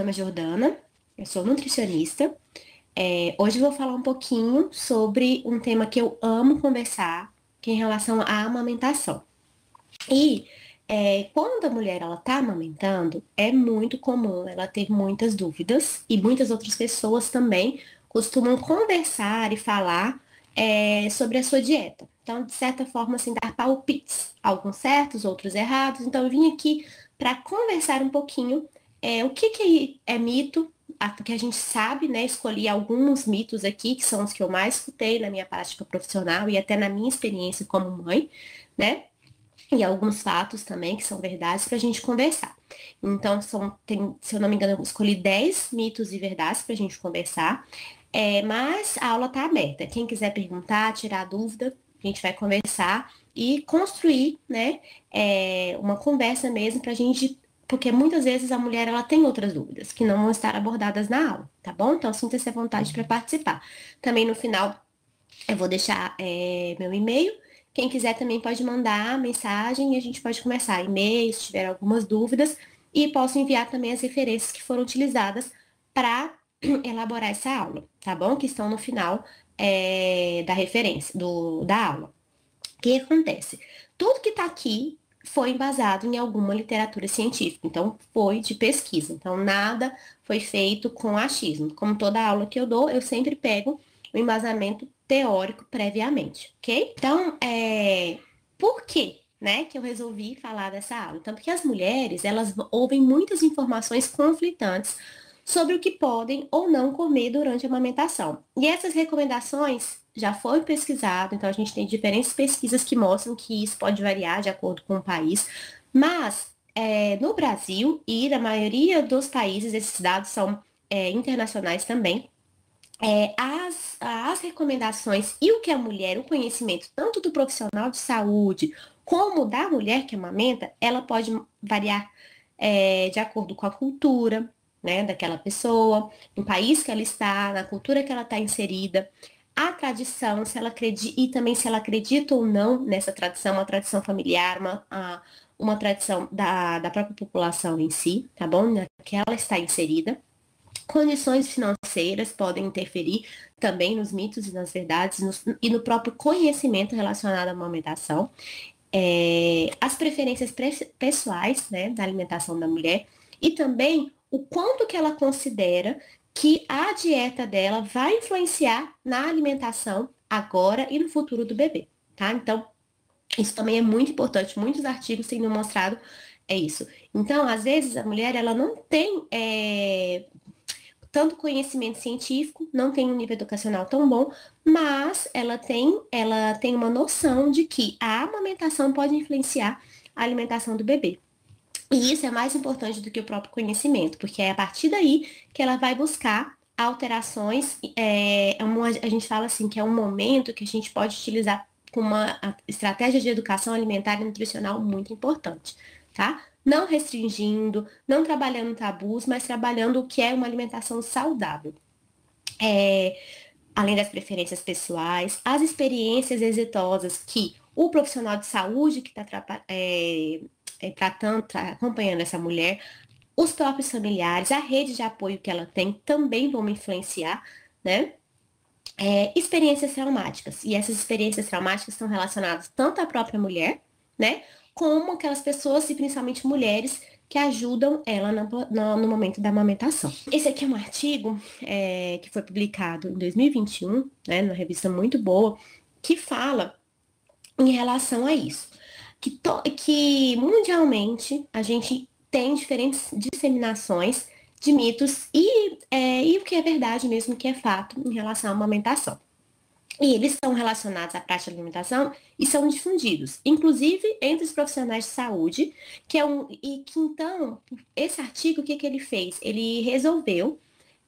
nome é Jordana, eu sou nutricionista. Hoje eu vou falar um pouquinho sobre um tema que eu amo conversar, que é em relação à amamentação. E quando a mulher ela está amamentando, é muito comum ela ter muitas dúvidas e muitas outras pessoas também costumam conversar e falar sobre a sua dieta. Então, de certa forma, assim, dar palpites, alguns certos, outros errados. Então, eu vim aqui para conversar um pouquinho o que que é mito, porque a gente sabe, né? Escolhi alguns mitos aqui, que são os que eu mais escutei na minha prática profissional e até na minha experiência como mãe, né? E alguns fatos também que são verdades para a gente conversar. Então, se eu não me engano, eu escolhi 10 mitos e verdades para a gente conversar. Mas a aula está aberta. Quem quiser perguntar, tirar dúvida, a gente vai conversar e construir, né, uma conversa mesmo para a gente. Porque muitas vezes a mulher ela tem outras dúvidas que não vão estar abordadas na aula, tá bom? Então, sinta-se à vontade para participar. Também no final eu vou deixar meu e-mail. Quem quiser também pode mandar mensagem e a gente pode conversar. E-mail, se tiver algumas dúvidas. E posso enviar também as referências que foram utilizadas para elaborar essa aula, tá bom? Que estão no final da referência, da aula. O que acontece? Tudo que está aqui foi embasado em alguma literatura científica, então foi de pesquisa. Então nada foi feito com achismo. Como toda aula que eu dou, eu sempre pego o embasamento teórico previamente, ok? Então, por quê, né, que eu resolvi falar dessa aula? Então, porque as mulheres, elas ouvem muitas informações conflitantes sobre o que podem ou não comer durante a amamentação. E essas recomendações já foi pesquisado, então a gente tem diferentes pesquisas que mostram que isso pode variar de acordo com o país, mas no Brasil e na maioria dos países, esses dados são internacionais também, as recomendações e o que a mulher, o conhecimento tanto do profissional de saúde como da mulher que amamenta, ela pode variar de acordo com a cultura, né, daquela pessoa, no país que ela está, na cultura que ela está inserida, a tradição, se ela acredita, e também se ela acredita ou não nessa tradição, uma tradição familiar, uma tradição da própria população em si, tá bom? Que ela está inserida. Condições financeiras podem interferir também nos mitos e nas verdades e no próprio conhecimento relacionado à amamentação. As preferências pessoais, né, da alimentação da mulher e também o quanto que ela considera que a dieta dela vai influenciar na alimentação agora e no futuro do bebê, tá? Então, isso também é muito importante. Muitos artigos têm demonstrado isso. Então, às vezes, a mulher, ela não tem tanto conhecimento científico, não tem um nível educacional tão bom, mas ela tem uma noção de que a amamentação pode influenciar a alimentação do bebê. E isso é mais importante do que o próprio conhecimento, porque é a partir daí que ela vai buscar alterações. A gente fala assim que é um momento que a gente pode utilizar com uma estratégia de educação alimentar e nutricional muito importante, tá? Não restringindo, não trabalhando tabus, mas trabalhando o que é uma alimentação saudável. Além das preferências pessoais, as experiências exitosas que o profissional de saúde que está tratando, acompanhando essa mulher, os próprios familiares, a rede de apoio que ela tem também vão influenciar, né? Experiências traumáticas. E essas experiências traumáticas estão relacionadas tanto à própria mulher, né? Como aquelas pessoas, e principalmente mulheres, que ajudam ela no momento da amamentação. Esse aqui é um artigo que foi publicado em 2021, né, numa revista muito boa, que fala em relação a isso. Que mundialmente a gente tem diferentes disseminações de mitos e o que é verdade mesmo, o que é fato em relação à amamentação. E eles estão relacionados à prática de alimentação e são difundidos, inclusive entre os profissionais de saúde, então, esse artigo, o que ele fez? Ele resolveu,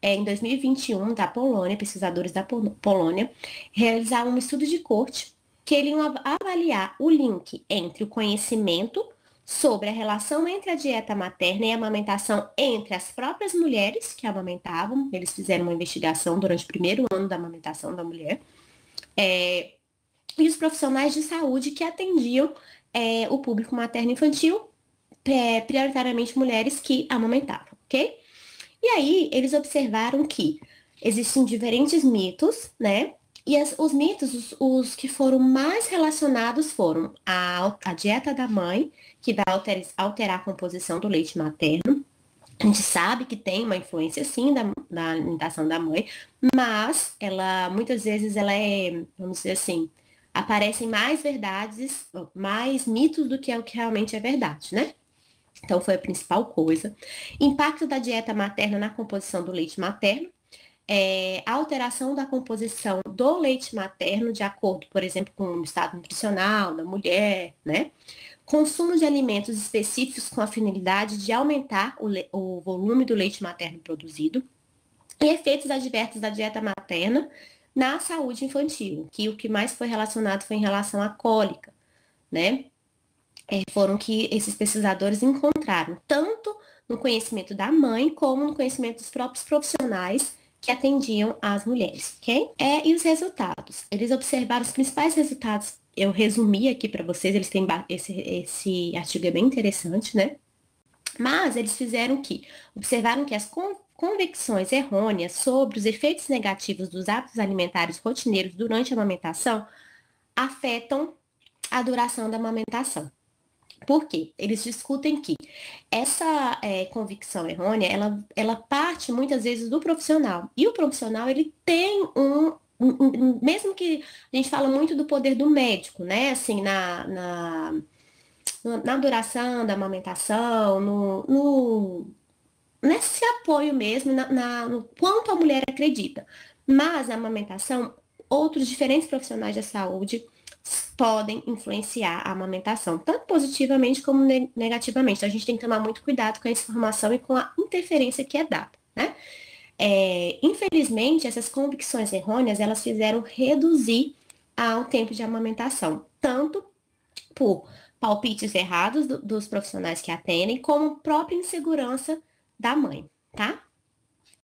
em 2021, da Polônia, pesquisadores da Polônia, realizar um estudo de corte que ele ia avaliar o link entre o conhecimento sobre a relação entre a dieta materna e a amamentação entre as próprias mulheres que amamentavam. Eles fizeram uma investigação durante o primeiro ano da amamentação da mulher. E os profissionais de saúde que atendiam o público materno-infantil, prioritariamente mulheres que amamentavam, ok? E aí, eles observaram que existem diferentes mitos, né? E os mitos, os que foram mais relacionados foram a dieta da mãe, que vai alterar a composição do leite materno. A gente sabe que tem uma influência, sim, da alimentação da mãe, mas ela, muitas vezes, ela é, vamos dizer assim, aparecem mais verdades, mais mitos do que é o que realmente é verdade, né? Então, foi a principal coisa. Impacto da dieta materna na composição do leite materno. A alteração da composição do leite materno, de acordo, por exemplo, com o estado nutricional da mulher, né? Consumo de alimentos específicos com a finalidade de aumentar o volume do leite materno produzido. E efeitos adversos da dieta materna na saúde infantil, que o que mais foi relacionado foi em relação à cólica, né? Foram que esses pesquisadores encontraram, tanto no conhecimento da mãe, como no conhecimento dos próprios profissionais que atendiam as mulheres, ok? E os resultados. Eles observaram os principais resultados, eu resumi aqui para vocês, eles têm esse artigo é bem interessante, né? Mas eles observaram que as convicções errôneas sobre os efeitos negativos dos hábitos alimentares rotineiros durante a amamentação afetam a duração da amamentação. Por quê? Eles discutem que essa convicção errônea, ela parte muitas vezes do profissional. E o profissional, ele tem mesmo que a gente fala muito do poder do médico, né? Assim, na duração da amamentação, nesse apoio mesmo, no quanto a mulher acredita. Mas na amamentação, outros diferentes profissionais da saúde podem influenciar a amamentação, tanto positivamente como negativamente. Então, a gente tem que tomar muito cuidado com a informação e com a interferência que é dada, né? Infelizmente, essas convicções errôneas, elas fizeram reduzir o tempo de amamentação, tanto por palpites errados dos profissionais que atendem, como própria insegurança da mãe, tá?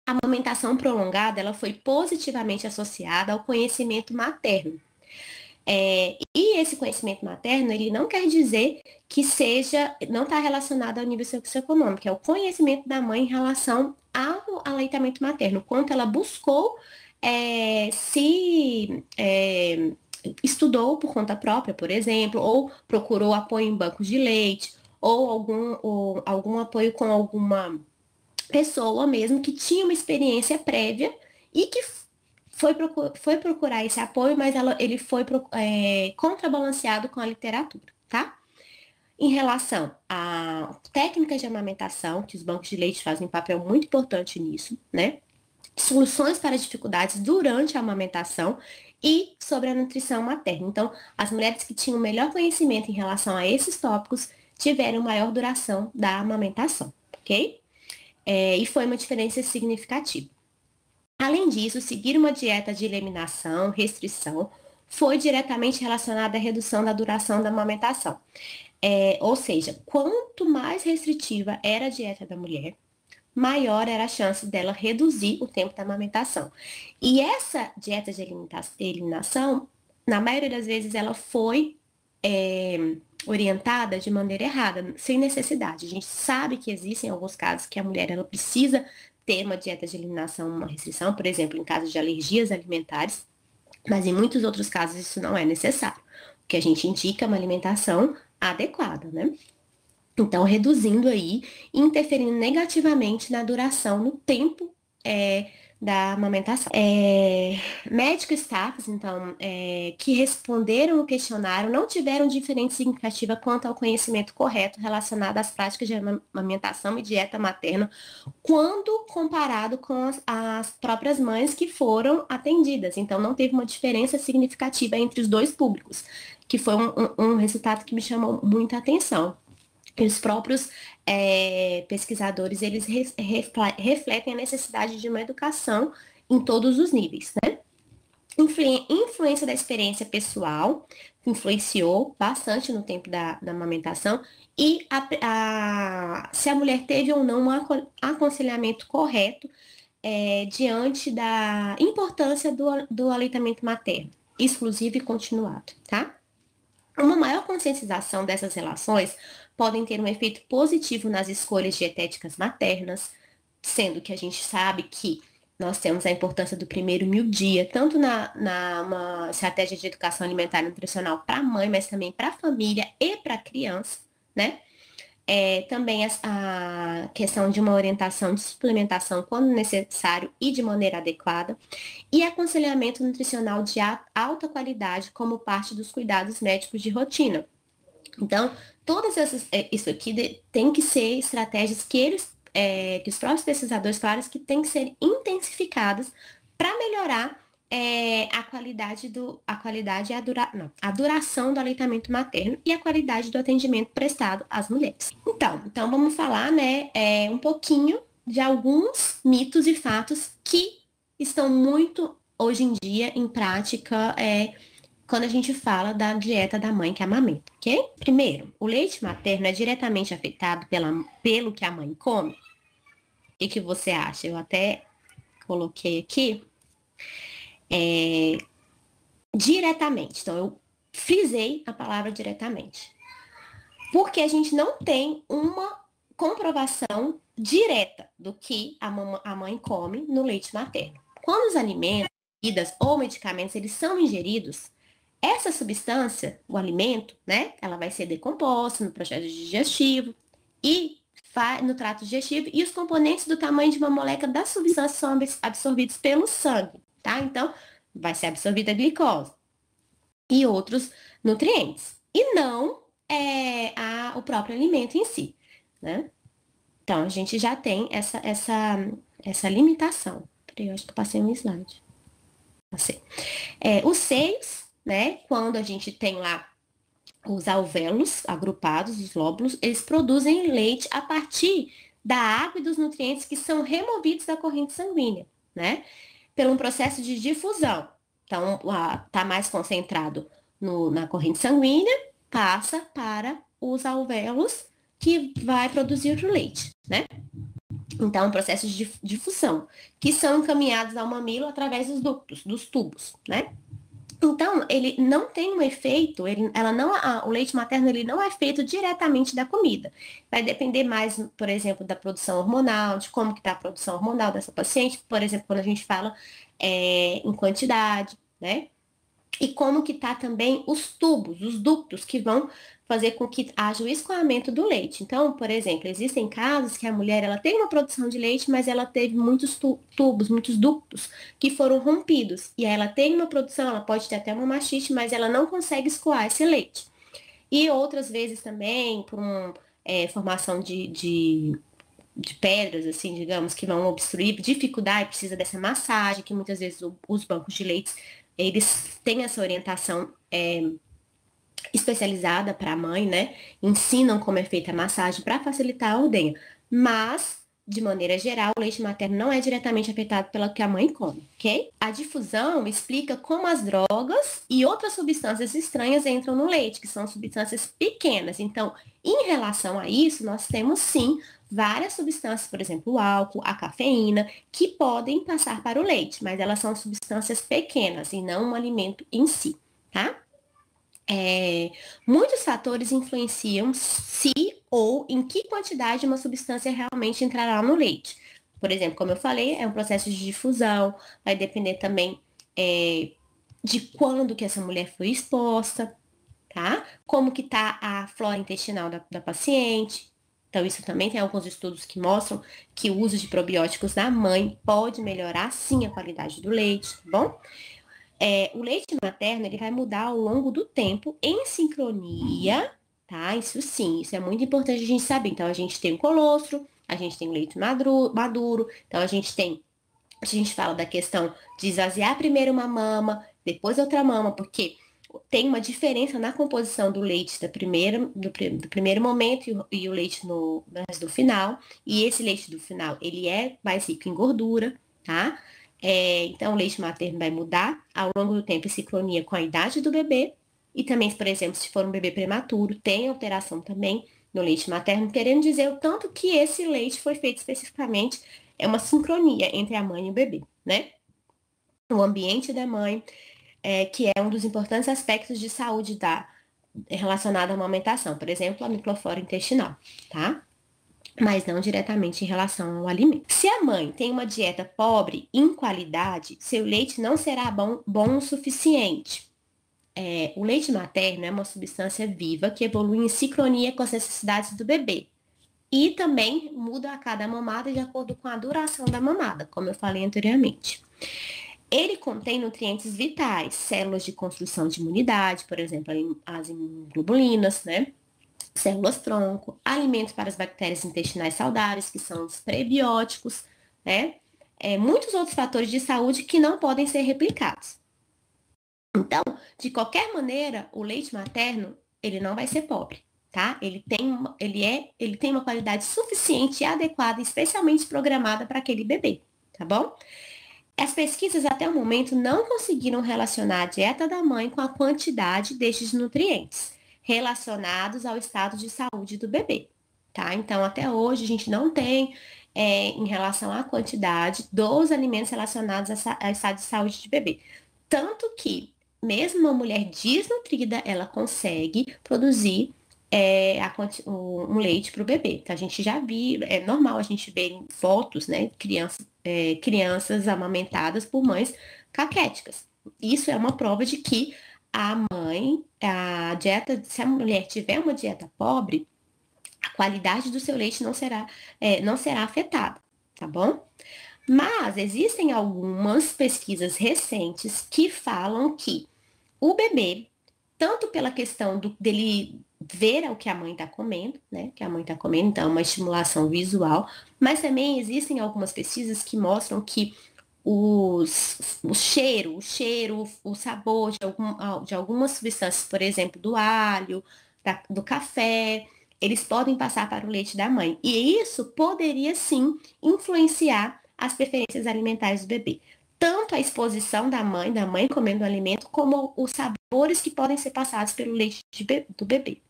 A amamentação prolongada, ela foi positivamente associada ao conhecimento materno. E esse conhecimento materno, ele não quer dizer que não está relacionado ao nível socioeconômico, é o conhecimento da mãe em relação ao aleitamento materno, quanto ela buscou estudou por conta própria, por exemplo, ou procurou apoio em bancos de leite, ou algum apoio com alguma pessoa mesmo que tinha uma experiência prévia e que foi procurar esse apoio, mas ele foi contrabalanceado com a literatura, tá? Em relação a técnicas de amamentação, que os bancos de leite fazem um papel muito importante nisso, né? Soluções para dificuldades durante a amamentação e sobre a nutrição materna. Então, as mulheres que tinham melhor conhecimento em relação a esses tópicos tiveram maior duração da amamentação, ok? E foi uma diferença significativa. Além disso, seguir uma dieta de eliminação, restrição, foi diretamente relacionada à redução da duração da amamentação. Ou seja, quanto mais restritiva era a dieta da mulher, maior era a chance dela reduzir o tempo da amamentação. E essa dieta de eliminação, na maioria das vezes, ela foi orientada de maneira errada, sem necessidade. A gente sabe que existem alguns casos que a mulher ela precisa ter uma dieta de eliminação, uma restrição, por exemplo, em casos de alergias alimentares, mas em muitos outros casos isso não é necessário. O que a gente indica é uma alimentação adequada, né? Então, reduzindo aí, interferindo negativamente na duração, no tempo da amamentação. Médicos staffs, então, que responderam o questionário não tiveram diferença significativa quanto ao conhecimento correto relacionado às práticas de amamentação e dieta materna, quando comparado com as próprias mães que foram atendidas. Então, não teve uma diferença significativa entre os dois públicos, que foi um resultado que me chamou muita atenção. E os próprios pesquisadores, eles refletem a necessidade de uma educação em todos os níveis, né? Influência da experiência pessoal, influenciou bastante no tempo da amamentação, e se a mulher teve ou não um aconselhamento correto diante da importância do aleitamento materno, exclusivo e continuado, tá? Uma maior conscientização dessas relações podem ter um efeito positivo nas escolhas dietéticas maternas, sendo que a gente sabe que nós temos a importância do primeiro mil-dia, tanto na uma estratégia de educação alimentar e nutricional para a mãe, mas também para a família e para a criança, né? Também a questão de uma orientação de suplementação quando necessário e de maneira adequada, e aconselhamento nutricional de alta qualidade como parte dos cuidados médicos de rotina. Então, isso aqui tem que ser estratégias que os próprios pesquisadores falam que têm que ser intensificadas para melhorar a qualidade e a duração do aleitamento materno e a qualidade do atendimento prestado às mulheres. Então vamos falar, né, um pouquinho de alguns mitos e fatos que estão muito hoje em dia em prática quando a gente fala da dieta da mãe que amamenta, ok? Primeiro, o leite materno é diretamente afetado pelo que a mãe come. O que você acha? Eu até coloquei aqui. Diretamente. Então, eu frisei a palavra diretamente. Porque a gente não tem uma comprovação direta do que a mãe come no leite materno. Quando os alimentos, bebidas ou medicamentos, eles são ingeridos, essa substância, o alimento, né, ela vai ser decomposta no processo digestivo e no trato digestivo, e os componentes do tamanho de uma molécula da substância são absorvidos pelo sangue, tá? Então, vai ser absorvida a glicose e outros nutrientes, e não o próprio alimento em si, né? Então, a gente já tem essa limitação. Peraí, eu acho que eu passei um slide. Passei. Os seios, né? Quando a gente tem lá os alvéolos agrupados, os lóbulos, eles produzem leite a partir da água e dos nutrientes que são removidos da corrente sanguínea, né? Pelo um processo de difusão. Então, está mais concentrado na corrente sanguínea, passa para os alvéolos, que vai produzir o leite, né? Então, um processo de difusão, que são encaminhados ao mamilo através dos ductos, dos tubos, né? Então, ele não tem um efeito, o leite materno ele não é feito diretamente da comida. Vai depender mais, por exemplo, da produção hormonal, de como que está a produção hormonal dessa paciente, por exemplo, quando a gente fala em quantidade, né? E como que está também os tubos, os ductos que vão fazer com que haja o escoamento do leite. Então, por exemplo, existem casos que a mulher ela tem uma produção de leite, mas ela teve muitos tubos, muitos ductos que foram rompidos. E aí ela tem uma produção, ela pode ter até uma mastite, mas ela não consegue escoar esse leite. E outras vezes também, por formação de pedras, assim, digamos, que vão obstruir, dificuldade, precisa dessa massagem, que muitas vezes os bancos de leite eles têm essa orientação especializada para a mãe, né? Ensinam como é feita a massagem para facilitar a ordenha. Mas, de maneira geral, o leite materno não é diretamente afetado pelo que a mãe come, ok? A difusão explica como as drogas e outras substâncias estranhas entram no leite, que são substâncias pequenas. Então, em relação a isso, nós temos sim várias substâncias, por exemplo, o álcool, a cafeína, que podem passar para o leite, mas elas são substâncias pequenas e não um alimento em si, tá? Muitos fatores influenciam se ou em que quantidade uma substância realmente entrará no leite. Por exemplo, como eu falei, é um processo de difusão, vai depender também de quando que essa mulher foi exposta, tá? Como que tá a flora intestinal da paciente. Então, isso também tem alguns estudos que mostram que o uso de probióticos da mãe pode melhorar, sim, a qualidade do leite, tá bom? O leite materno, ele vai mudar ao longo do tempo em sincronia, tá? Isso sim, isso é muito importante a gente saber. Então, a gente tem o colostro, a gente tem o leite maduro, então a gente fala da questão de esvaziar primeiro uma mama, depois outra mama, porque tem uma diferença na composição do leite do primeiro momento e o leite no final. E esse leite do final, ele é mais rico em gordura, tá? Então, o leite materno vai mudar ao longo do tempo em sincronia com a idade do bebê. E também, por exemplo, se for um bebê prematuro, tem alteração também no leite materno, querendo dizer o tanto que esse leite foi feito especificamente, é uma sincronia entre a mãe e o bebê, né? O ambiente da mãe, que é um dos importantes aspectos de saúde relacionado à amamentação, por exemplo, a microflora intestinal, tá? mas não diretamente em relação ao alimento. Se a mãe tem uma dieta pobre em qualidade, seu leite não será bom o suficiente. O leite materno é uma substância viva que evolui em sincronia com as necessidades do bebê. E também muda a cada mamada de acordo com a duração da mamada, como eu falei anteriormente. Ele contém nutrientes vitais, células de construção de imunidade, por exemplo, as imunglobulinas, né? Células tronco, alimentos para as bactérias intestinais saudáveis, que são os prebióticos, né? Muitos outros fatores de saúde que não podem ser replicados. Então, de qualquer maneira, o leite materno, ele não vai ser pobre, tá? Ele tem uma qualidade suficiente e adequada, especialmente programada para aquele bebê, tá bom? As pesquisas até o momento não conseguiram relacionar a dieta da mãe com a quantidade destes nutrientes relacionados ao estado de saúde do bebê, tá? Então, até hoje, a gente não tem, em relação à quantidade dos alimentos relacionados ao estado de saúde do bebê. Tanto que, mesmo uma mulher desnutrida, ela consegue produzir um leite para o bebê. Então, a gente já viu, é normal a gente ver em fotos, né, crianças amamentadas por mães caquéticas. Isso é uma prova de que se a mulher tiver uma dieta pobre, a qualidade do seu leite não será afetada, tá bom? Mas existem algumas pesquisas recentes que falam que o bebê, tanto pela questão dele ver o que a mãe está comendo, né? Que a mãe está comendo, então, uma estimulação visual, mas também existem algumas pesquisas que mostram que o cheiro, o sabor de algumas substâncias, por exemplo, do alho, do café, eles podem passar para o leite da mãe. E isso poderia sim influenciar as preferências alimentares do bebê. Tanto a exposição da mãe comendo o alimento, como os sabores que podem ser passados pelo leite do bebê,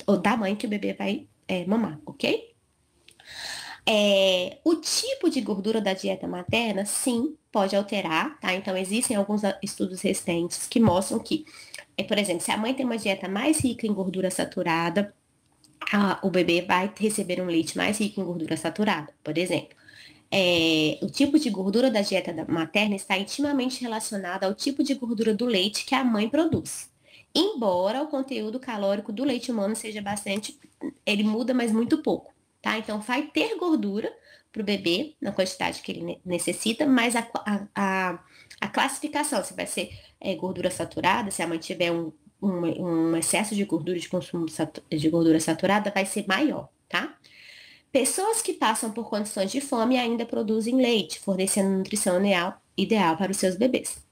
ou da mãe que o bebê vai mamar, ok? O tipo de gordura da dieta materna, sim, pode alterar, tá? Então, existem alguns estudos recentes que mostram que, por exemplo, se a mãe tem uma dieta mais rica em gordura saturada, o bebê vai receber um leite mais rico em gordura saturada, por exemplo. O tipo de gordura da dieta materna está intimamente relacionado ao tipo de gordura do leite que a mãe produz. Embora o conteúdo calórico do leite humano seja bastante, ele muda, mas muito pouco, tá? Então, vai ter gordura para o bebê, na quantidade que ele necessita, mas a classificação, se vai ser gordura saturada, se a mãe tiver um excesso de gordura, de consumo de gordura saturada, vai ser maior, tá? Pessoas que passam por condições de fome ainda produzem leite, fornecendo nutrição ideal para os seus bebês.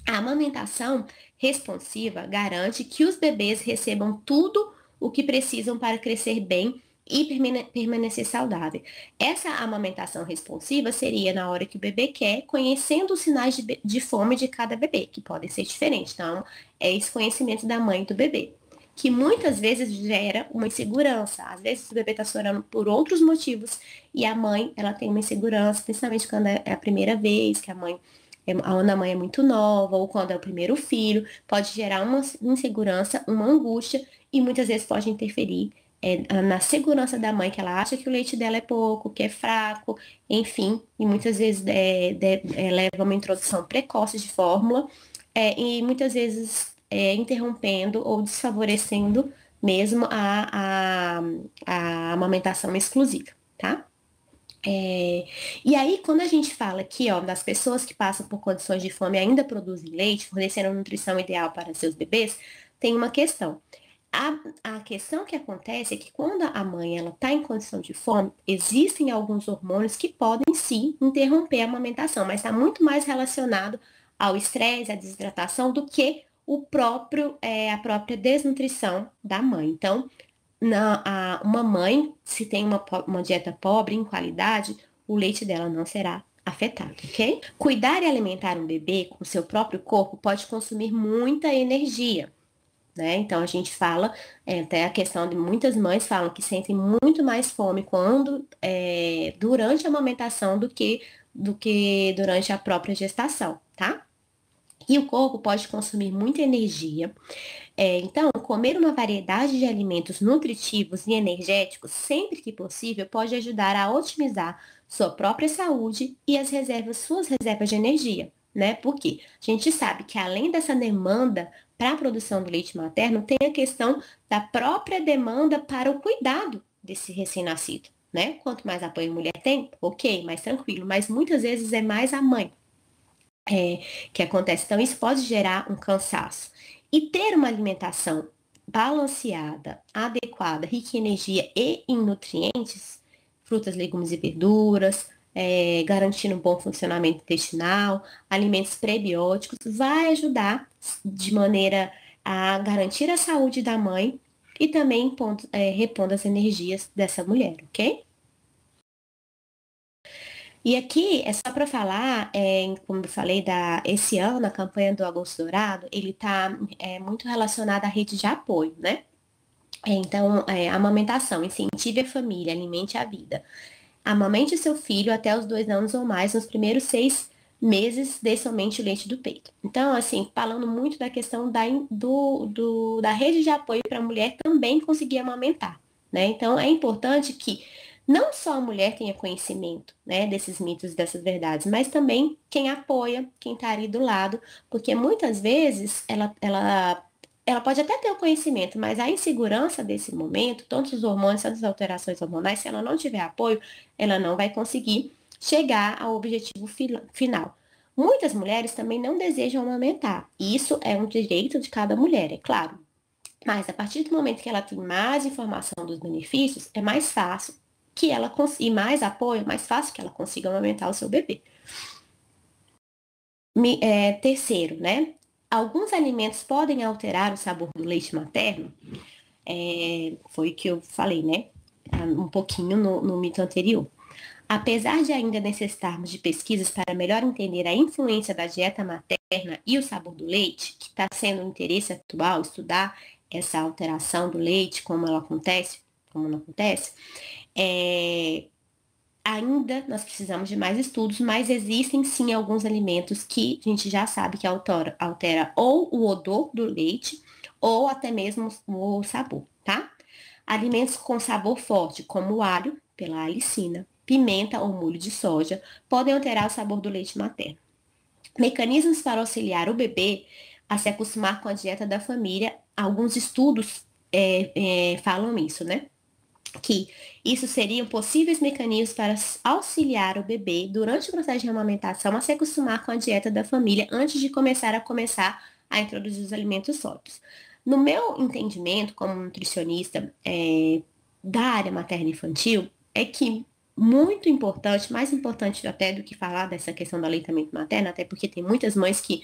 A amamentação responsiva garante que os bebês recebam tudo o que precisam para crescer bem e permanecer saudável. Essa amamentação responsiva seria na hora que o bebê quer, conhecendo os sinais de fome de cada bebê, que podem ser diferentes. Então, é esse conhecimento da mãe e do bebê, que muitas vezes gera uma insegurança. Às vezes o bebê está chorando por outros motivos e a mãe, ela tem uma insegurança, principalmente quando é a primeira vez que a mãe é muito nova ou quando é o primeiro filho, pode gerar uma insegurança, uma angústia e muitas vezes pode interferir na segurança da mãe, que ela acha que o leite dela é pouco, que é fraco, enfim, e muitas vezes leva a uma introdução precoce de fórmula e muitas vezes interrompendo ou desfavorecendo mesmo a amamentação exclusiva, tá? E aí, quando a gente fala aqui, ó, das pessoas que passam por condições de fome e ainda produzem leite, fornecendo a nutrição ideal para seus bebês, tem uma questão. A questão que acontece é que quando a mãe ela está em condição de fome, existem alguns hormônios que podem sim interromper a amamentação, mas está muito mais relacionado ao estresse, à desidratação, do que a própria desnutrição da mãe. Então, uma mãe, se tem uma dieta pobre em qualidade, o leite dela não será afetado, ok? Cuidar e alimentar um bebê com o seu próprio corpo pode consumir muita energia, né? Então a gente fala, até a questão de muitas mães falam que sentem muito mais fome durante a amamentação do que durante a própria gestação, tá? E o corpo pode consumir muita energia. Então, comer uma variedade de alimentos nutritivos e energéticos sempre que possível pode ajudar a otimizar sua própria saúde e suas reservas de energia, né? Porque a gente sabe que além dessa demanda para a produção do leite materno, tem a questão da própria demanda para o cuidado desse recém-nascido, né? Quanto mais apoio a mulher tem, ok, mais tranquilo, mas muitas vezes é mais a mãe que acontece. Então, isso pode gerar um cansaço. E ter uma alimentação balanceada, adequada, rica em energia e em nutrientes, frutas, legumes e verduras, garantindo um bom funcionamento intestinal, alimentos prebióticos, vai ajudar de maneira a garantir a saúde da mãe e também repondo as energias dessa mulher, ok? E aqui é só para falar, como eu falei, esse ano, a campanha do Agosto Dourado, ele está muito relacionado à rede de apoio, né? Então, amamentação, incentive a família, alimente a vida. Amamente seu filho até os 2 anos ou mais, nos primeiros 6 meses, dê somente o leite do peito. Então, assim, falando muito da questão da rede de apoio para a mulher também conseguir amamentar, né? Então, é importante que não só a mulher tenha conhecimento, né, desses mitos e dessas verdades, mas também quem apoia, quem está ali do lado, porque muitas vezes ela pode até ter o conhecimento, mas a insegurança desse momento, tanto os hormônios, tanto as alterações hormonais, se ela não tiver apoio, ela não vai conseguir chegar ao objetivo final. Muitas mulheres também não desejam amamentar. Isso é um direito de cada mulher, é claro. Mas a partir do momento que ela tem mais informação dos benefícios, é mais fácil que ela consiga, e mais apoio, é mais fácil que ela consiga amamentar o seu bebê. Terceiro, né? Alguns alimentos podem alterar o sabor do leite materno. Foi o que eu falei, né? Um pouquinho no mito anterior. Apesar de ainda necessitarmos de pesquisas para melhor entender a influência da dieta materna e o sabor do leite, que está sendo um interesse atual, estudar essa alteração do leite, como não acontece, ainda nós precisamos de mais estudos, mas existem sim alguns alimentos que a gente já sabe que altera ou o odor do leite ou até mesmo o sabor, tá? Alimentos com sabor forte, como o alho, pela alicina, pimenta ou molho de soja, podem alterar o sabor do leite materno. Mecanismos para auxiliar o bebê a se acostumar com a dieta da família, alguns estudos falam isso, né? Que isso seriam possíveis mecanismos para auxiliar o bebê durante o processo de amamentação a se acostumar com a dieta da família antes de começar a introduzir os alimentos sólidos. No meu entendimento, como nutricionista da área materna infantil, é que muito importante, mais importante até do que falar dessa questão do aleitamento materno, até porque tem muitas mães que,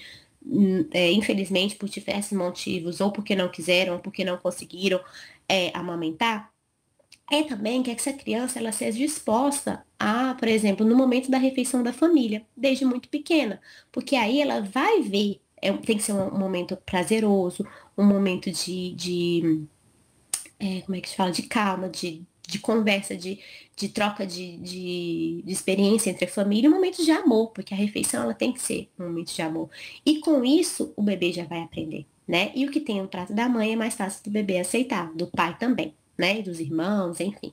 infelizmente, por diversos motivos, ou porque não quiseram, ou porque não conseguiram amamentar, também que essa criança ela seja disposta a, por exemplo, no momento da refeição da família, desde muito pequena, porque aí ela vai ver, tem que ser um momento prazeroso, um momento como é que se fala, de calma, de conversa, de troca de experiência entre a família, um momento de amor, porque a refeição ela tem que ser um momento de amor. E com isso, o bebê já vai aprender, né? E o que tem no prato da mãe é mais fácil do bebê aceitar, do pai também, né? Dos irmãos, enfim.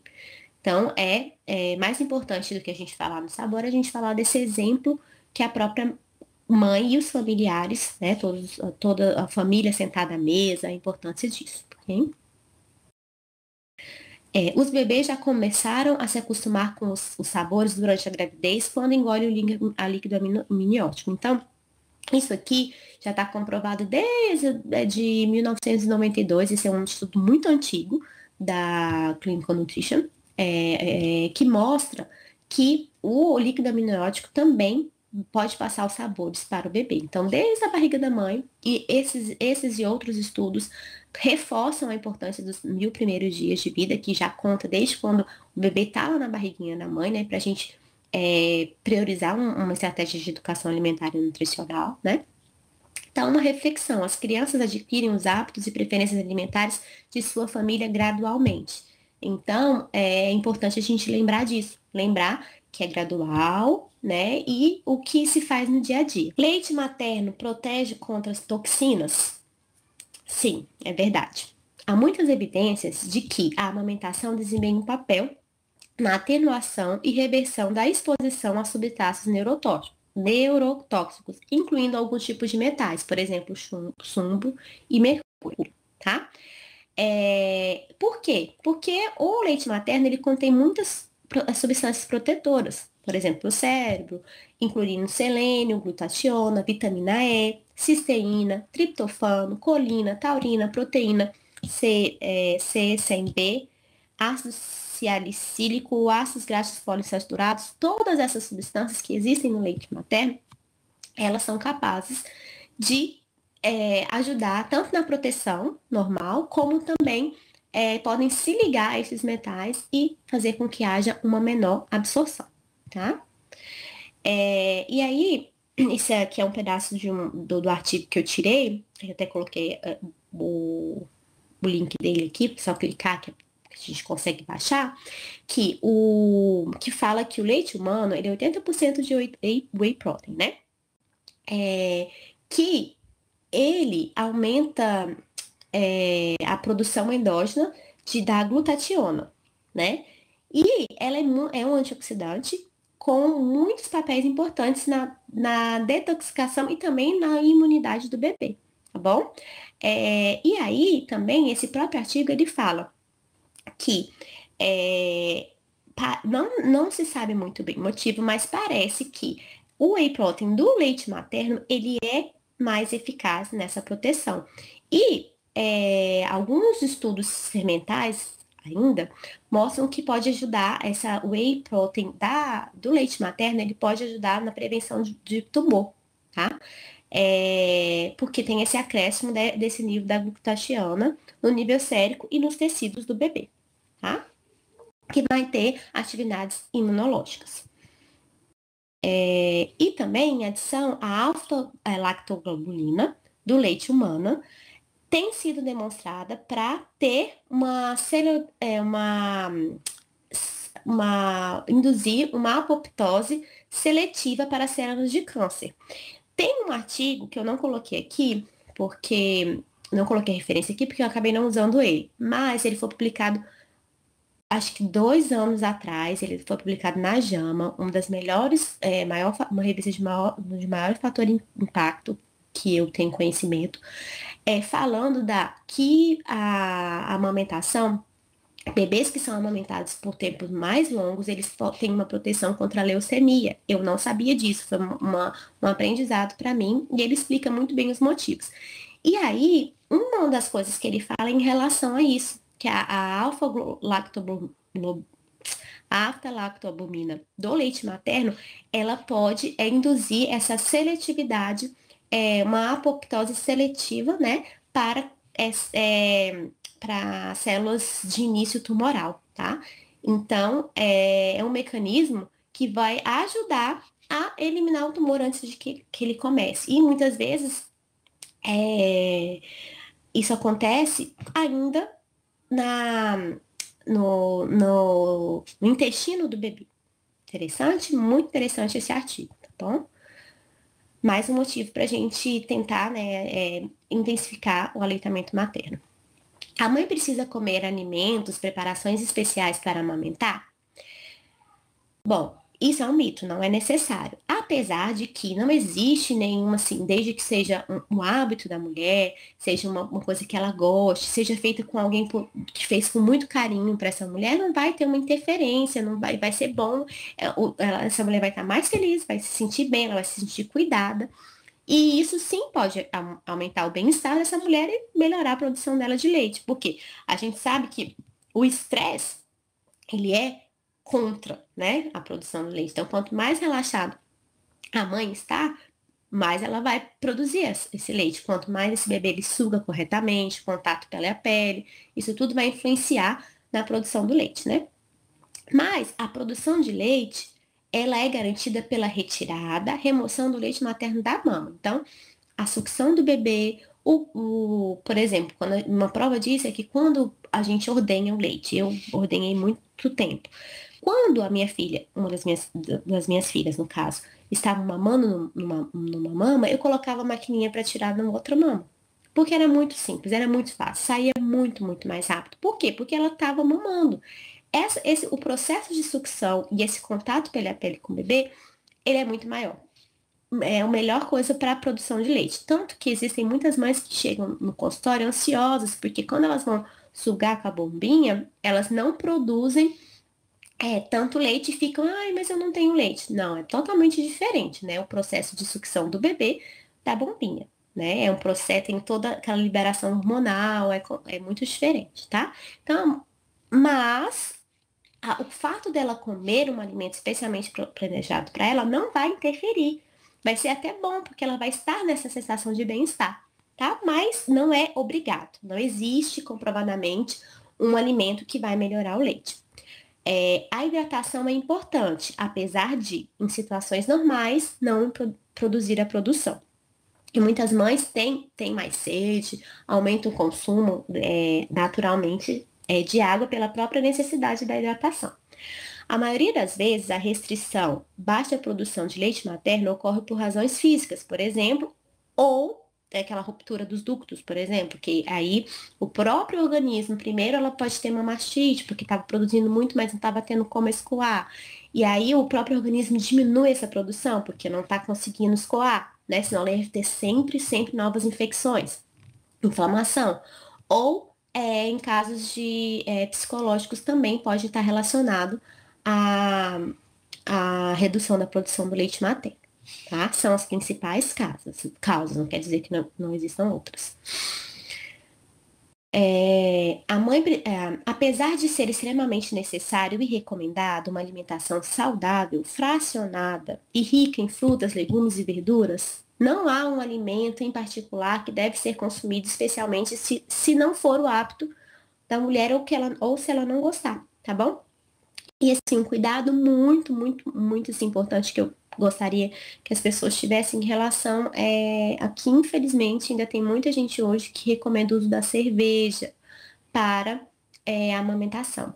Então, é mais importante do que a gente falar no sabor, a gente falar desse exemplo que a própria mãe e os familiares, né? Toda a família sentada à mesa, a importância disso, ok? Os bebês já começaram a se acostumar com os sabores durante a gravidez quando engole a líquido amniótico. Então, isso aqui já está comprovado desde de 1992, esse é um estudo muito antigo da Clinical Nutrition, que mostra que o líquido amniótico também pode passar os sabores para o bebê. Então, desde a barriga da mãe, e esses e outros estudos reforçam a importância dos 1.000 primeiros dias de vida, que já conta desde quando o bebê está lá na barriguinha da mãe, né, para a gente priorizar uma estratégia de educação alimentar e nutricional, né? Então, uma reflexão: as crianças adquirem os hábitos e preferências alimentares de sua família gradualmente. Então, é importante a gente lembrar disso, lembrar que é gradual, né? E o que se faz no dia a dia. Leite materno protege contra as toxinas? Sim, é verdade. Há muitas evidências de que a amamentação desempenha um papel na atenuação e reversão da exposição a subtratos neurotóxicos, incluindo alguns tipos de metais, por exemplo, chumbo e mercúrio, tá? Por quê? Porque o leite materno ele contém muitas substâncias protetoras, por exemplo, o cérebro, incluindo selênio, glutationa, vitamina E, cisteína, triptofano, colina, taurina, proteína C, 100B, ácido salicílico, ácidos graxos poliinsaturados, todas essas substâncias que existem no leite materno, elas são capazes de ajudar tanto na proteção normal, como também podem se ligar a esses metais e fazer com que haja uma menor absorção, tá? E aí, isso aqui é um pedaço do artigo que eu tirei, eu até coloquei o link dele aqui, só clicar que a gente consegue baixar, que fala que o leite humano ele é 80% de whey protein, né? Que ele aumenta a produção endógena da glutationa, né? E ela é um antioxidante com muitos papéis importantes na detoxicação e também na imunidade do bebê, tá bom? E aí, também, esse próprio artigo, ele fala que não se sabe muito bem o motivo, mas parece que o whey protein do leite materno, ele é mais eficaz nessa proteção. E alguns estudos experimentais ainda mostram que pode ajudar essa whey protein do leite materno, ele pode ajudar na prevenção de tumor, tá? Porque tem esse acréscimo desse nível da glutationa no nível sérico e nos tecidos do bebê, tá? Que vai ter atividades imunológicas. E também, em adição, a alfa-lactoglobulina do leite humano tem sido demonstrada para ter induzir uma apoptose seletiva para células de câncer. Tem um artigo que eu não coloquei aqui, não coloquei referência aqui porque eu acabei não usando ele, mas ele foi publicado acho que 2 anos atrás, ele foi publicado na JAMA, uma das melhores, uma revista de maior fator de impacto que eu tenho conhecimento, falando que a amamentação, bebês que são amamentados por tempos mais longos, eles têm uma proteção contra a leucemia. Eu não sabia disso, foi um aprendizado para mim, e ele explica muito bem os motivos. E aí, uma das coisas que ele fala é em relação a isso, que a alfa-lactoalbumina do leite materno, ela pode induzir essa seletividade, uma apoptose seletiva, né, para células de início tumoral, tá? Então, é um mecanismo que vai ajudar a eliminar o tumor antes de que ele comece. E muitas vezes isso acontece ainda no intestino do bebê. Interessante? Muito interessante esse artigo, tá bom? Mais um motivo para a gente tentar, né, intensificar o aleitamento materno. A mãe precisa comer alimentos, preparações especiais para amamentar? Bom, isso é um mito, não é necessário. Apesar de que não existe nenhuma, assim, desde que seja um hábito da mulher, seja uma coisa que ela goste, seja feita com alguém que fez com muito carinho para essa mulher, não vai ter uma interferência, não vai ser bom. Essa mulher vai estar mais feliz, vai se sentir bem, ela vai se sentir cuidada. E isso sim pode aumentar o bem-estar dessa mulher e melhorar a produção dela de leite. Porque a gente sabe que o estresse, ele é contra, né, a produção do leite. Então, quanto mais relaxado a mãe está, mais ela vai produzir esse leite. Quanto mais esse bebê ele suga corretamente, contato pele a pele, isso tudo vai influenciar na produção do leite, né? Mas a produção de leite, ela é garantida pela retirada, remoção do leite materno da mama. Então, a sucção do bebê, por exemplo, uma prova disso é que quando a gente ordenha o leite, eu ordenhei muito tempo, Quando a minha filha, uma das minhas filhas, no caso, estava mamando numa mama, eu colocava a maquininha para tirar na outra mama. Porque era muito simples, era muito fácil, saía muito, muito mais rápido. Por quê? Porque ela estava mamando. O processo de sucção e esse contato pele a pele com o bebê, ele é muito maior. É a melhor coisa para a produção de leite. Tanto que existem muitas mães que chegam no consultório ansiosas, porque quando elas vão sugar com a bombinha, elas não produzem tanto leite e ficam, ai, mas eu não tenho leite. Não, é totalmente diferente, né? O processo de sucção do bebê da bombinha, né? É um processo, tem toda aquela liberação hormonal, é muito diferente, tá? Então, mas o fato dela comer um alimento especialmente planejado para ela não vai interferir. Vai ser até bom, porque ela vai estar nessa sensação de bem-estar, tá? Mas não é obrigado. Não existe comprovadamente um alimento que vai melhorar o leite. A hidratação é importante, apesar de, em situações normais, não produzir a produção. E muitas mães têm mais sede, aumenta o consumo naturalmente de água pela própria necessidade da hidratação. A maioria das vezes, a restrição baixa produção de leite materno ocorre por razões físicas, por exemplo, ou aquela ruptura dos ductos, por exemplo, que aí o próprio organismo, primeiro ela pode ter uma mastite, porque estava produzindo muito, mas não estava tendo como escoar. E aí o próprio organismo diminui essa produção, porque não está conseguindo escoar, né? Senão ela ia ter sempre, sempre novas infecções, inflamação. Ou em casos de psicológicos também pode estar relacionado à redução da produção do leite materno, tá? São as principais causas, não quer dizer que não existam outras. Apesar de ser extremamente necessário e recomendado uma alimentação saudável, fracionada e rica em frutas, legumes e verduras, não há um alimento em particular que deve ser consumido especialmente se não for o hábito da mulher ou se ela não gostar, tá bom? E assim, um cuidado muito, muito, muito assim, importante que eu gostaria que as pessoas tivessem em relação aqui, infelizmente, ainda tem muita gente hoje que recomenda o uso da cerveja para a amamentação.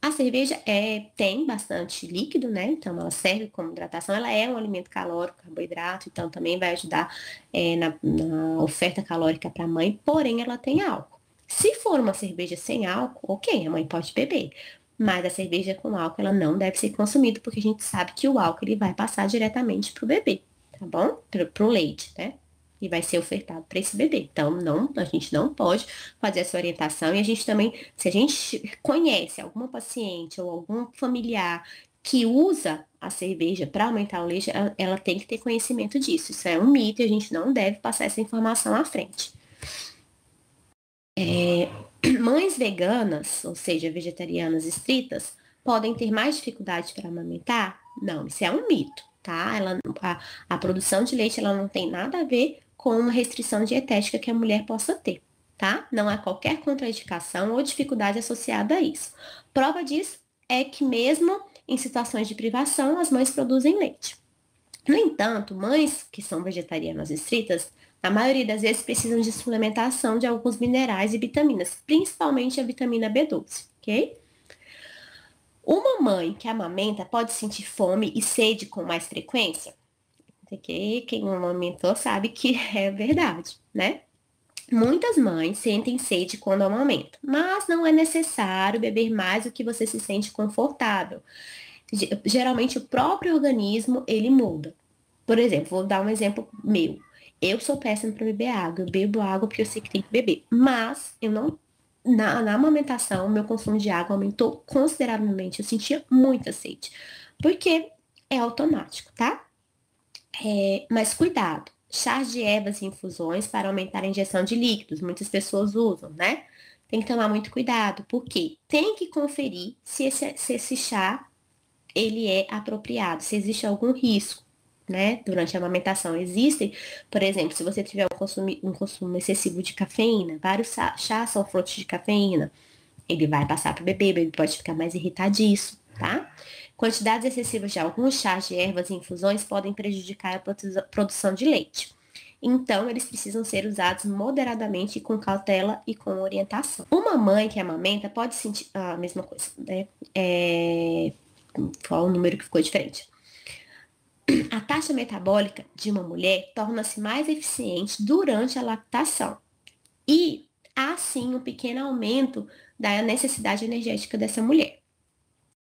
A cerveja tem bastante líquido, né? Então ela serve como hidratação, ela é um alimento calórico, carboidrato, então também vai ajudar na oferta calórica para a mãe, porém ela tem álcool. Se for uma cerveja sem álcool, ok, a mãe pode beber. Mas a cerveja com álcool, ela não deve ser consumida, porque a gente sabe que o álcool ele vai passar diretamente pro bebê, tá bom? Pro leite, né? E vai ser ofertado para esse bebê. Então, a gente não pode fazer essa orientação. E a gente também, se a gente conhece alguma paciente ou algum familiar que usa a cerveja para aumentar o leite, ela tem que ter conhecimento disso. Isso é um mito e a gente não deve passar essa informação à frente. Mães veganas, ou seja, vegetarianas estritas, podem ter mais dificuldade para amamentar? Não, isso é um mito, tá? A produção de leite ela não tem nada a ver com uma restrição dietética que a mulher possa ter, tá? Não há qualquer contraindicação ou dificuldade associada a isso. Prova disso é que mesmo em situações de privação, as mães produzem leite. No entanto, mães que são vegetarianas estritas, a maioria das vezes precisam de suplementação de alguns minerais e vitaminas, principalmente a vitamina B12, ok? Uma mãe que amamenta pode sentir fome e sede com mais frequência? Porque quem amamentou sabe que é verdade, né? Muitas mães sentem sede quando amamentam, mas não é necessário beber mais do que você se sente confortável. Geralmente o próprio organismo ele muda. Por exemplo, vou dar um exemplo meu. Eu sou péssima para beber água. Eu bebo água porque eu sei que tem que beber. Mas eu não. Na amamentação, meu consumo de água aumentou consideravelmente. Eu sentia muita sede. Porque é automático, tá? Mas cuidado. Chás de ervas e infusões para aumentar a injeção de líquidos. Muitas pessoas usam, né? Tem que tomar muito cuidado. Porque tem que conferir se esse chá ele é apropriado, se existe algum risco, né, durante a amamentação. Existem, por exemplo, se você tiver um consumo excessivo de cafeína, vários chás são frutos de cafeína, ele vai passar para o bebê pode ficar mais irritadiço, tá? Quantidades excessivas de alguns chás de ervas e infusões podem prejudicar a produção de leite. Então, eles precisam ser usados moderadamente, com cautela e com orientação. Uma mãe que amamenta pode sentir a mesma coisa, né? Qual o número que ficou diferente? A taxa metabólica de uma mulher torna-se mais eficiente durante a lactação. E há sim um pequeno aumento da necessidade energética dessa mulher.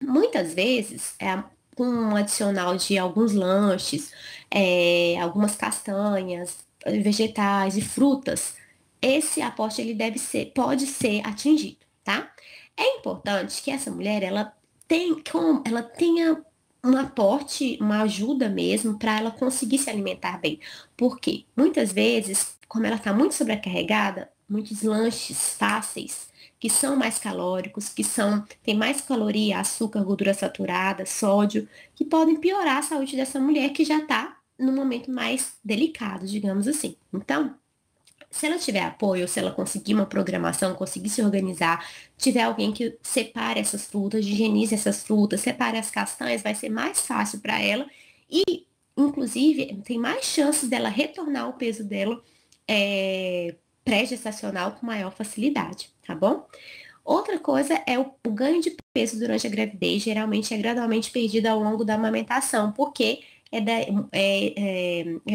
Muitas vezes, com um adicional de alguns lanches, algumas castanhas, vegetais e frutas, esse aporte ele pode ser atingido, tá? É importante que essa mulher ela tenha um aporte, uma ajuda mesmo para ela conseguir se alimentar bem. Porque muitas vezes, como ela está muito sobrecarregada, muitos lanches fáceis que são mais calóricos, tem mais caloria, açúcar, gordura saturada, sódio, que podem piorar a saúde dessa mulher que já está num momento mais delicado, digamos assim. Então, se ela tiver apoio, se ela conseguir uma programação, conseguir se organizar, tiver alguém que separe essas frutas, higienize essas frutas, separe as castanhas, vai ser mais fácil para ela e, inclusive, tem mais chances dela retornar ao peso dela pré-gestacional com maior facilidade, tá bom? Outra coisa é o ganho de peso durante a gravidez, geralmente é gradualmente perdido ao longo da amamentação, porque é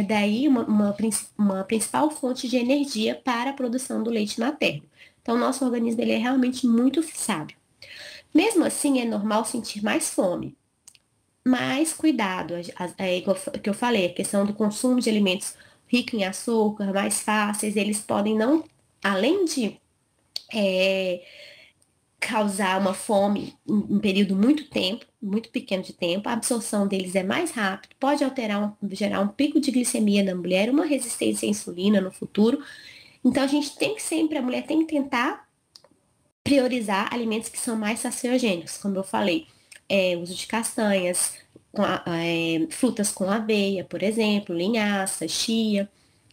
daí uma principal fonte de energia para a produção do leite materno. Então, nosso organismo ele é realmente muito sábio. Mesmo assim, é normal sentir mais fome. Mas cuidado, é igual que eu falei, a questão do consumo de alimentos ricos em açúcar, mais fáceis, eles podem não, além de causar uma fome em um período muito pequeno de tempo, a absorção deles é mais rápida, pode gerar um pico de glicemia na mulher, uma resistência à insulina no futuro. Então a mulher tem que tentar priorizar alimentos que são mais saciogênicos, como eu falei, uso de castanhas, frutas com aveia, por exemplo, linhaça, chia,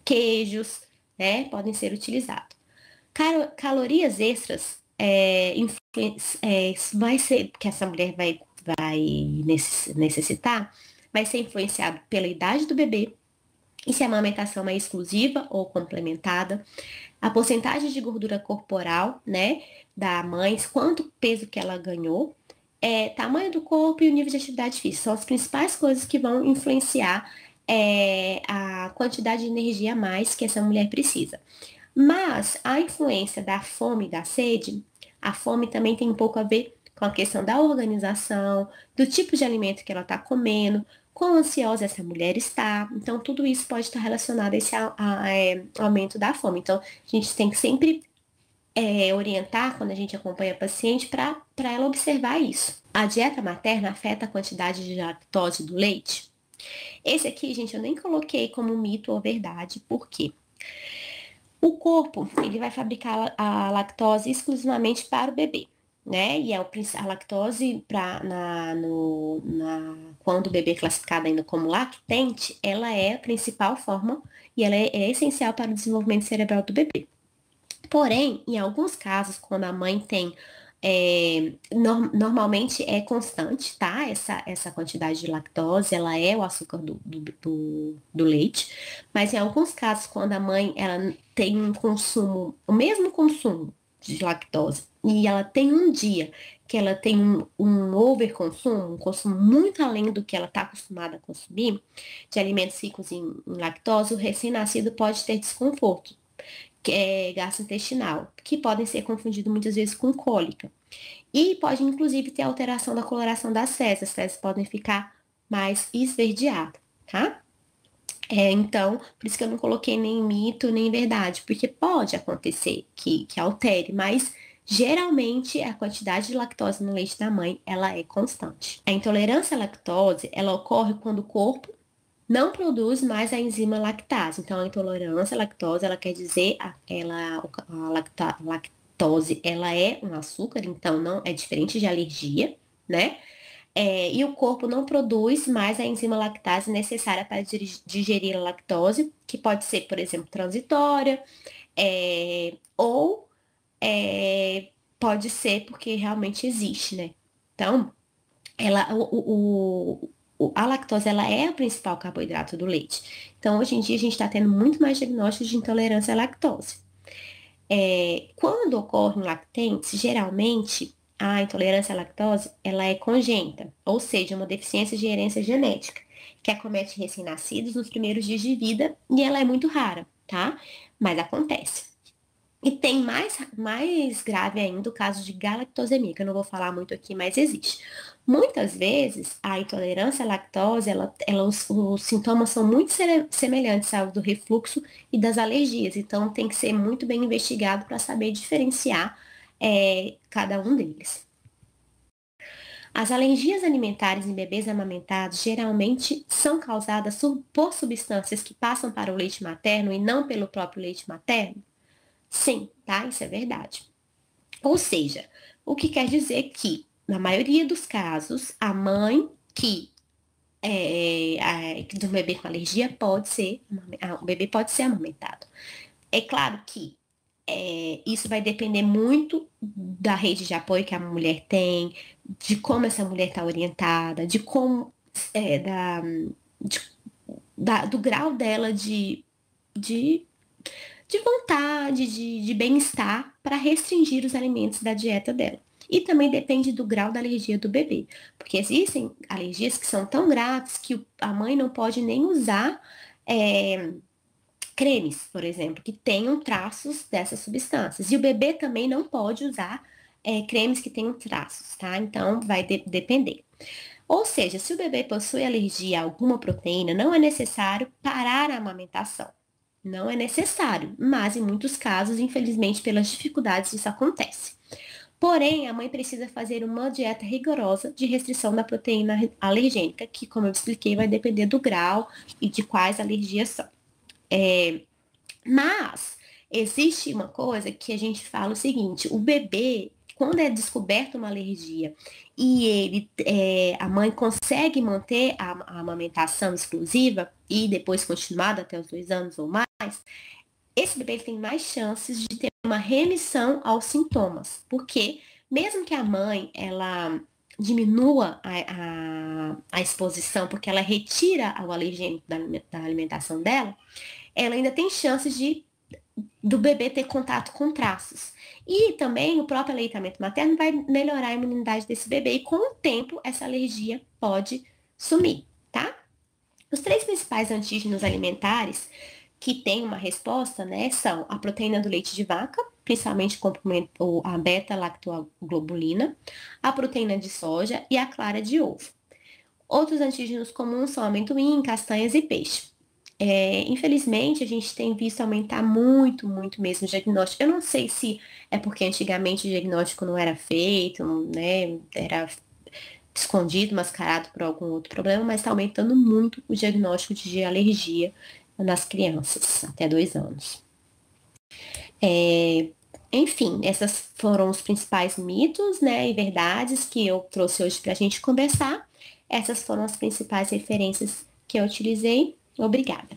queijos, né, podem ser utilizados. Calorias extras vai ser que essa mulher vai necessitar, vai ser influenciado pela idade do bebê, e se a amamentação é exclusiva ou complementada, a porcentagem de gordura corporal, né, da mãe, quanto peso que ela ganhou, tamanho do corpo e o nível de atividade física. São as principais coisas que vão influenciar a quantidade de energia a mais que essa mulher precisa. Mas a influência da fome e da sede, a fome também tem um pouco a ver com a questão da organização, do tipo de alimento que ela está comendo, quão ansiosa essa mulher está. Então, tudo isso pode estar relacionado a esse aumento da fome. Então, a gente tem que sempre orientar, quando a gente acompanha a paciente, para ela observar isso. A dieta materna afeta a quantidade de lactose do leite? Esse aqui, gente, eu nem coloquei como mito ou verdade, por quê? O corpo, ele vai fabricar a lactose exclusivamente para o bebê, né? E a lactose, quando o bebê é classificado ainda como lactente, ela é a principal forma e ela é essencial para o desenvolvimento cerebral do bebê. Porém, em alguns casos, quando a mãe tem normalmente é constante, tá? Essa quantidade de lactose, ela é o açúcar do leite, mas em alguns casos, quando a mãe ela tem o mesmo consumo de lactose, e ela tem um dia que ela tem um overconsumo, um consumo muito além do que ela está acostumada a consumir, de alimentos ricos em lactose, o recém-nascido pode ter desconforto gastrointestinal, que podem ser confundidos muitas vezes com cólica. E pode, inclusive, ter alteração da coloração das fezes. As fezes podem ficar mais esverdeadas, tá? Então, por isso que eu não coloquei nem mito, nem verdade, porque pode acontecer que altere, mas geralmente a quantidade de lactose no leite da mãe, ela é constante. A intolerância à lactose, ela ocorre quando o corpo não produz mais a enzima lactase. Então, a intolerância à lactose, ela quer dizer, lactose, ela é um açúcar, então não é diferente de alergia, né? E o corpo não produz mais a enzima lactase necessária para digerir a lactose, que pode ser, por exemplo, transitória, ou pode ser porque realmente existe, né? Então, ela, a lactose ela é o principal carboidrato do leite. Então, hoje em dia, a gente está tendo muito mais diagnósticos de intolerância à lactose. Quando ocorrem lactentes, geralmente a intolerância à lactose ela é congênita, ou seja, uma deficiência de herança genética, que acomete recém-nascidos nos primeiros dias de vida e ela é muito rara, tá? Mas acontece. E tem mais grave ainda o caso de galactosemia, que eu não vou falar muito aqui, mas existe. Muitas vezes, a intolerância à lactose, os sintomas são muito semelhantes aos do refluxo e das alergias, então tem que ser muito bem investigado para saber diferenciar cada um deles. As alergias alimentares em bebês amamentados geralmente são causadas por substâncias que passam para o leite materno e não pelo próprio leite materno? Sim, tá? Isso é verdade. Ou seja, o que quer dizer que, na maioria dos casos, a mãe do bebê com alergia o bebê pode ser amamentado. É claro que isso vai depender muito da rede de apoio que a mulher tem, de como essa mulher está orientada, de como do grau dela de vontade, de bem-estar para restringir os alimentos da dieta dela. E também depende do grau da alergia do bebê, porque existem alergias que são tão graves que a mãe não pode nem usar cremes, por exemplo, que tenham traços dessas substâncias. E o bebê também não pode usar cremes que tenham traços, tá? Então, vai depender. Ou seja, se o bebê possui alergia a alguma proteína, não é necessário parar a amamentação. Não é necessário, mas em muitos casos, infelizmente, pelas dificuldades, isso acontece. Porém, a mãe precisa fazer uma dieta rigorosa de restrição da proteína alergênica, que, como eu expliquei, vai depender do grau e de quais alergias são. Mas existe uma coisa que a gente fala o seguinte: o bebê, quando é descoberta uma alergia e a mãe consegue manter a amamentação exclusiva e depois continuada até os 2 anos ou mais, esse bebê tem mais chances de ter uma remissão aos sintomas, porque mesmo que a mãe ela diminua a exposição, porque ela retira o alergênico da alimentação dela, ela ainda tem chances do bebê ter contato com traços. E também o próprio aleitamento materno vai melhorar a imunidade desse bebê e com o tempo essa alergia pode sumir, tá? Os 3 principais antígenos alimentares que têm uma resposta, né, são a proteína do leite de vaca, principalmente a beta-lactoglobulina, a proteína de soja e a clara de ovo. Outros antígenos comuns são amendoim, castanhas e peixe. Infelizmente, a gente tem visto aumentar muito, muito mesmo o diagnóstico. Eu não sei se é porque antigamente o diagnóstico não era feito, né, era escondido, mascarado por algum outro problema, mas está aumentando muito o diagnóstico de alergia nas crianças, até 2 anos. Enfim, esses foram os principais mitos, né, e verdades que eu trouxe hoje para a gente conversar. Essas foram as principais referências que eu utilizei. Obrigada.